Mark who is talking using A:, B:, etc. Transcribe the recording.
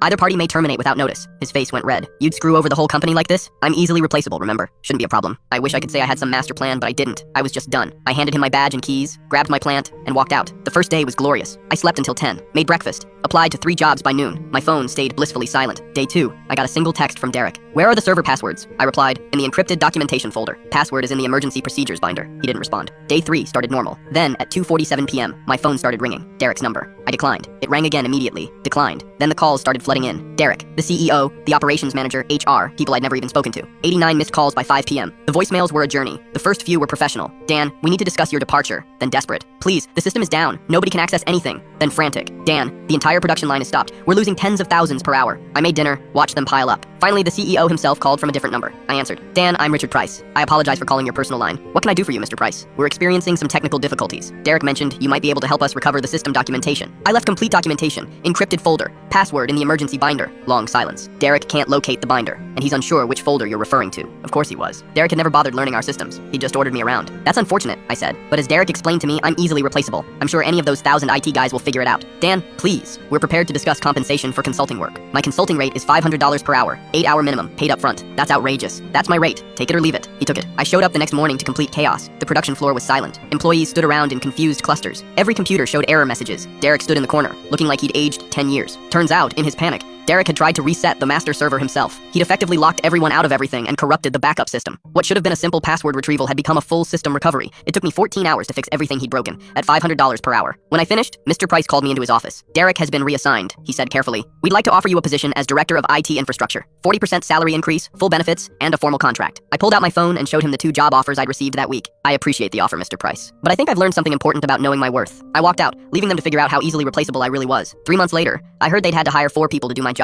A: Either party may terminate without notice. His face went red. You'd screw over the whole company like this? I'm easily replaceable, remember? Shouldn't be a problem. I wish I could say I had some master plan, but I didn't. I was just done. I handed him my badge and keys, grabbed my plant, and walked out. The first day was glorious. I slept until 10, made breakfast, applied to 3 jobs by noon. My phone stayed blissfully silent. Day 2, I got a single text from Derek. "Where are the server passwords?" I replied, "In the encrypted documentation folder. Password is in the emergency procedures binder." He didn't respond. Day 3 started normal. Then, at 2:47 p.m., my phone started ringing. Derek's number. I declined. It rang again immediately. Declined. Then the calls started flooding in. Derek, the CEO, the operations manager, HR, people I'd never even spoken to. 89 missed calls by 5 p.m. The voicemails were a journey. The first few were professional. "Dan, we need to discuss your departure." Then desperate. "Please, the system is down. Nobody can access anything." Then frantic. "Dan, the entire production line is stopped. We're losing tens of thousands per hour." I made dinner, watched them pile up. Finally, the CEO himself called from a different number. I answered. "Dan, I'm Richard Price. I apologize for calling your personal line. What can I do for you, Mr. Price? We're experiencing some technical difficulties. Derek mentioned you might be able to help us recover the system documentation." I left complete documentation, encrypted folder, password in the emergency binder. Long silence. Derek can't locate the binder, and he's unsure which folder you're referring to. Of course he was. Derek had never bothered learning our systems. He just ordered me around. "That's unfortunate," I said. "But as Derek explained to me, I'm easily replaceable. I'm sure any of those 1,000 IT guys will figure it out. Dan, please. We're prepared to discuss compensation for consulting work. My consulting rate is $500 per hour, 8-hour minimum, paid up front. That's outrageous. That's my rate. Take it or leave it." He took it. I showed up the next morning to complete chaos. The production floor was silent. Employees stood around in confused clusters. Every computer showed error messages. Derek stood in the corner, looking like he'd aged 10 years. Turns out, in his panic, Derek had tried to reset the master server himself. He'd effectively locked everyone out of everything and corrupted the backup system. What should have been a simple password retrieval had become a full system recovery. It took me 14 hours to fix everything he'd broken, at $500 per hour. When I finished, Mr. Price called me into his office. "Derek has been reassigned," he said carefully. "We'd like to offer you a position as Director of IT Infrastructure. 40% salary increase, full benefits, and a formal contract." I pulled out my phone and showed him the 2 job offers I'd received that week. "I appreciate the offer, Mr. Price, but I think I've learned something important about knowing my worth." I walked out, leaving them to figure out how easily replaceable I really was. 3 months later, I heard they'd had to hire 4 people to do my